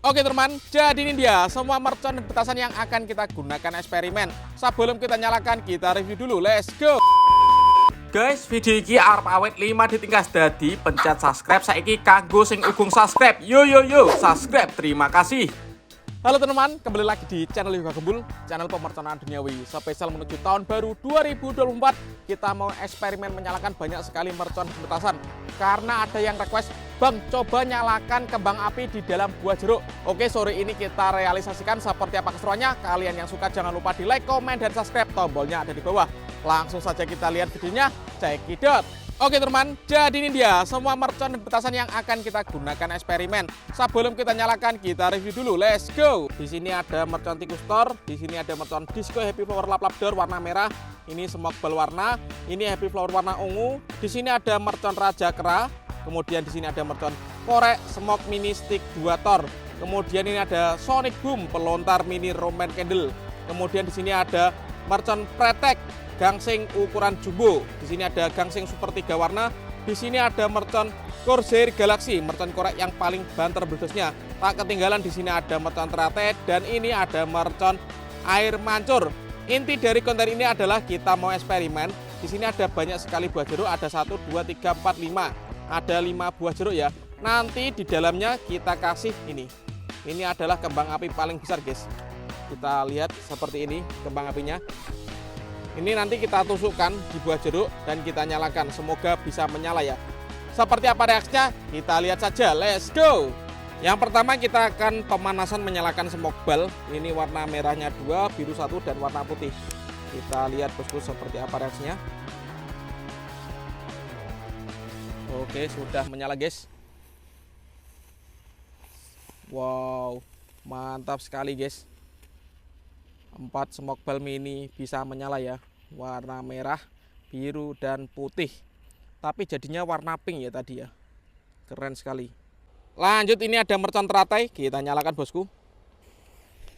Oke teman, jadi ini dia semua mercon dan petasan yang akan kita gunakan eksperimen. Sebelum kita nyalakan, kita review dulu. Let's go! Guys, video ini arep awet 5 ditingkas dadi pencet subscribe saiki kanggo sing ugung subscribe. Yo subscribe. Terima kasih. Halo teman-teman, kembali lagi di channel Yoga Gembul, channel pemerconaan duniawi. Spesial menuju tahun baru 2024, kita mau eksperimen menyalakan banyak sekali mercon dan petasan. Karena ada yang request, Bang, coba nyalakan kembang api di dalam buah jeruk. Oke, sore ini kita realisasikan seperti apa keseruannya. Kalian yang suka jangan lupa di like, komen, dan subscribe. Tombolnya ada di bawah. Langsung saja kita lihat videonya, check it out. Oke teman, jadi ini dia semua mercon dan petasan yang akan kita gunakan eksperimen. Sebelum kita nyalakan, kita review dulu. Let's go. Di sini ada mercon tikus Thor, di sini ada mercon disco happy flower lap-lap door warna merah. Ini smoke ball warna, ini happy flower warna ungu. Di sini ada mercon raja kera, kemudian di sini ada mercon korek smoke mini stick 2 Thor. Kemudian ini ada sonic boom pelontar mini roman candle. Kemudian di sini ada mercon pretek gangsing ukuran jumbo. Di sini ada gangsing super 3 warna. Di sini ada mercon Corsair Galaxy, mercon korek yang paling banter bledosnya. Tak ketinggalan di sini ada mercon terate dan ini ada mercon air mancur. Inti dari konten ini adalah kita mau eksperimen. Di sini ada banyak sekali buah jeruk, ada 1 2 3 4 5. Ada 5 buah jeruk ya. Nanti di dalamnya kita kasih ini. Ini adalah kembang api paling besar, guys. Kita lihat seperti ini kembang apinya. Ini nanti kita tusukkan di buah jeruk dan kita nyalakan. Semoga bisa menyala ya. Seperti apa reaksinya? Kita lihat saja. Let's go. Yang pertama kita akan pemanasan menyalakan smoke ball. Ini warna merahnya 2, biru 1 dan warna putih. Kita lihat bosku seperti apa reaksinya. Oke, sudah menyala guys. Wow, mantap sekali guys. 4 smoke ball mini bisa menyala ya. Warna merah, biru, dan putih. Tapi jadinya warna pink ya tadi ya. Keren sekali. Lanjut, ini ada mercon teratai. Kita nyalakan bosku.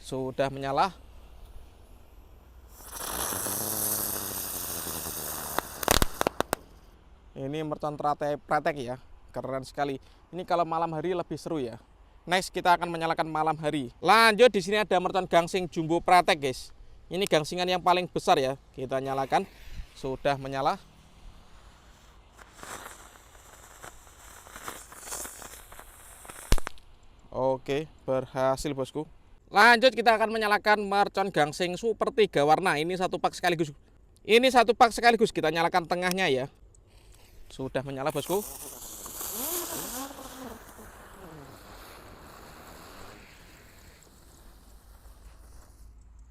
Sudah menyala. Ini mercon teratai pretek ya. Keren sekali. Ini kalau malam hari lebih seru ya. Next kita akan menyalakan malam hari. Lanjut, di sini ada mercon gangsing jumbo pretek guys. Ini gangsingan yang paling besar ya. Kita nyalakan. Sudah menyala. Oke, berhasil bosku. Lanjut kita akan menyalakan mercon gangsing super 3 warna. Ini satu pak sekaligus. Ini satu pak sekaligus. Kita nyalakan tengahnya ya. Sudah menyala bosku.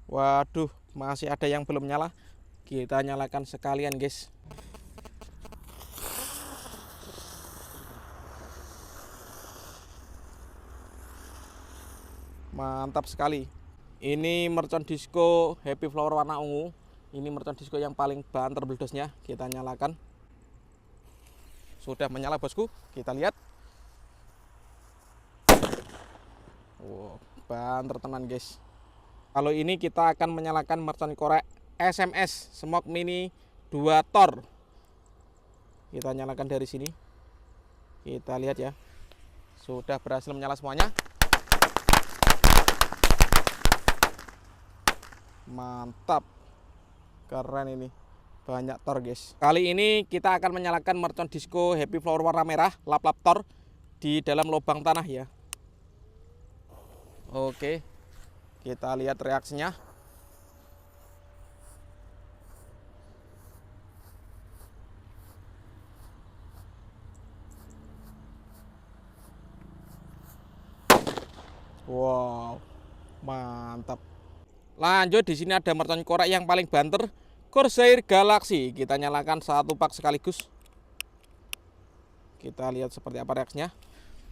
Waduh, masih ada yang belum nyala. Kita nyalakan sekalian guys. Mantap sekali. Ini mercon disco happy flower warna ungu. Ini mercon disco yang paling banter bledosnya. Kita nyalakan. Sudah menyala bosku. Kita lihat. Wow, banter tenan guys. Kalau ini kita akan menyalakan mercon korek SMS smoke mini 2 Thor. Kita nyalakan dari sini. Kita lihat ya. Sudah berhasil menyala semuanya. Mantap. Keren ini. Banyak Thor guys. Kali ini kita akan menyalakan mercon disco happy flower warna merah lap-lap Thor di dalam lubang tanah ya. Oke. Kita lihat reaksinya. Wow, mantap. Lanjut, di sini ada mercon korek yang paling banter, Corsair Galaxy. Kita nyalakan satu pak sekaligus. Kita lihat seperti apa reaksinya.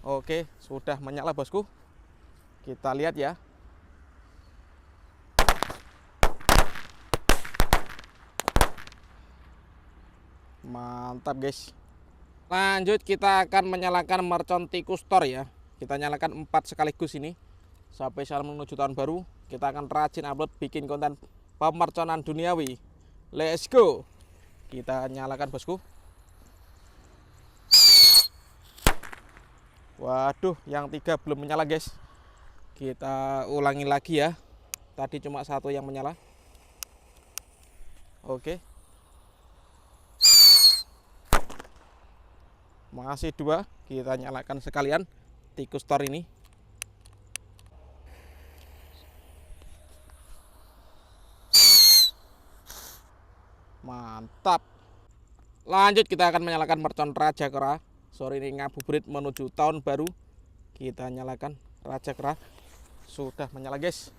Oke, sudah menyala bosku. Kita lihat ya. Mantap guys. Lanjut kita akan menyalakan mercon tikus Thor ya. Kita nyalakan 4 sekaligus ini. Sampai salam menuju tahun baru. Kita akan rajin upload bikin konten pemerconan duniawi. Let's go. Kita nyalakan bosku. Waduh, yang 3 belum menyala guys. Kita ulangi lagi ya. Tadi cuma satu yang menyala. Oke. Masih dua, kita nyalakan sekalian tikus tor ini. Mantap. Lanjut kita akan menyalakan mercon Raja Kera. Sore ini ngabuburit menuju tahun baru. Kita nyalakan Raja Kera. Sudah menyala guys.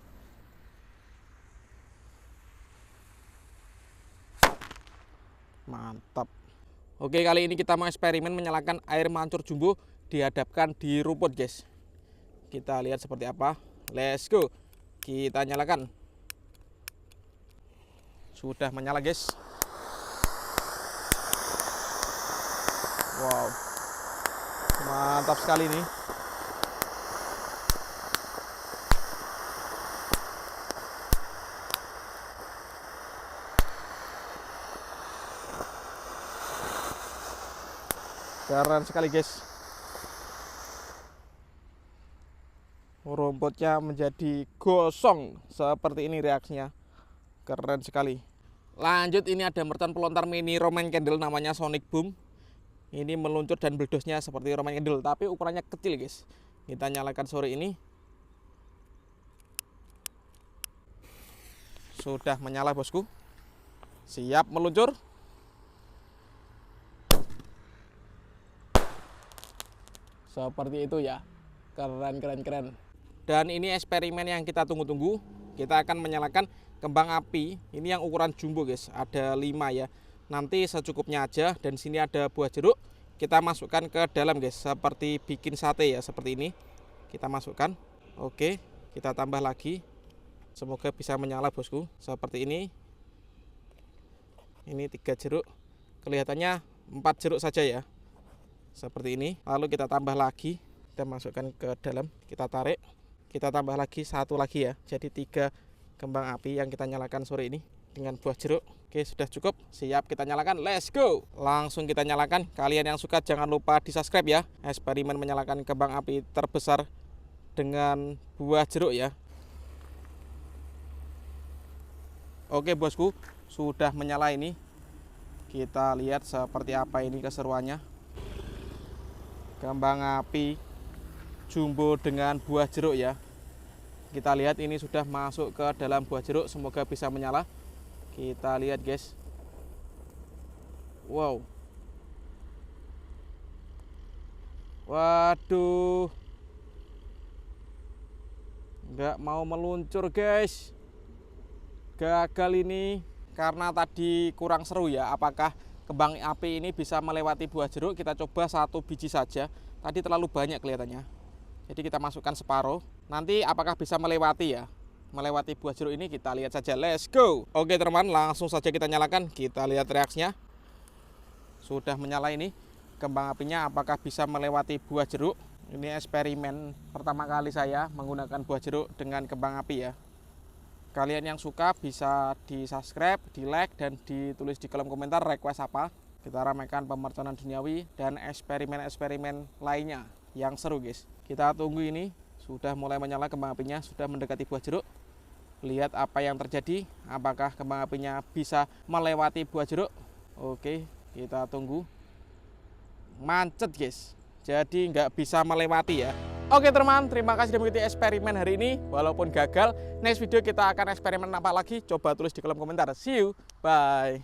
Mantap. Oke, kali ini kita mau eksperimen menyalakan air mancur jumbo dihadapkan di rumput guys. Kita lihat seperti apa. Let's go. Kita nyalakan. Sudah menyala guys. Wow, mantap sekali nih. Keren sekali guys. Rumputnya menjadi gosong seperti ini reaksinya. Keren sekali. Lanjut, ini ada mercon pelontar mini Roman Candle namanya Sonic Boom. Ini meluncur dan beledosnya seperti Roman Candle, tapi ukurannya kecil guys. Kita nyalakan sore ini. Sudah menyala bosku. Siap meluncur. Seperti itu ya. Keren. Dan ini eksperimen yang kita tunggu-tunggu. Kita akan menyalakan kembang api. Ini yang ukuran jumbo guys. Ada 5 ya. Nanti secukupnya aja, dan sini ada buah jeruk. Kita masukkan ke dalam guys, seperti bikin sate ya, seperti ini. Kita masukkan. Oke, kita tambah lagi. Semoga bisa menyala bosku. Seperti ini. Ini 3 jeruk. Kelihatannya 4 jeruk saja ya. Seperti ini. Lalu kita tambah lagi. Kita masukkan ke dalam. Kita tarik. Kita tambah lagi 1 lagi ya. Jadi 3 kembang api yang kita nyalakan sore ini dengan buah jeruk. Oke, sudah cukup. Siap kita nyalakan. Let's go. Langsung kita nyalakan. Kalian yang suka jangan lupa di subscribe ya. Eksperimen menyalakan kembang api terbesar dengan buah jeruk ya. Oke bosku, sudah menyala ini. Kita lihat seperti apa ini keseruannya. Kembang api jumbo dengan buah jeruk ya. Kita lihat ini sudah masuk ke dalam buah jeruk. Semoga bisa menyala. Kita lihat guys. Wow. Waduh. Nggak mau meluncur guys. Gagal ini. Karena tadi kurang seru ya. Apakah kembang api ini bisa melewati buah jeruk? Kita coba 1 biji saja. Tadi terlalu banyak kelihatannya. Jadi kita masukkan separuh. Nanti apakah bisa melewati ya? Melewati buah jeruk ini kita lihat saja. Let's go. Oke teman, langsung saja kita nyalakan. Kita lihat reaksinya. Sudah menyala ini. Kembang apinya apakah bisa melewati buah jeruk? Ini eksperimen pertama kali saya menggunakan buah jeruk dengan kembang api ya. Kalian yang suka bisa di subscribe, di like, dan ditulis di kolom komentar request apa. Kita ramaikan pemerconan duniawi dan eksperimen-eksperimen lainnya yang seru guys. Kita tunggu ini. Sudah mulai menyala kembang apinya, sudah mendekati buah jeruk. Lihat apa yang terjadi. Apakah kembang apinya bisa melewati buah jeruk? Oke, kita tunggu. Mancet guys. Jadi nggak bisa melewati ya. Oke teman, terima kasih sudah mengikuti eksperimen hari ini. Walaupun gagal, next video kita akan eksperimen apa lagi? Coba tulis di kolom komentar. See you, bye.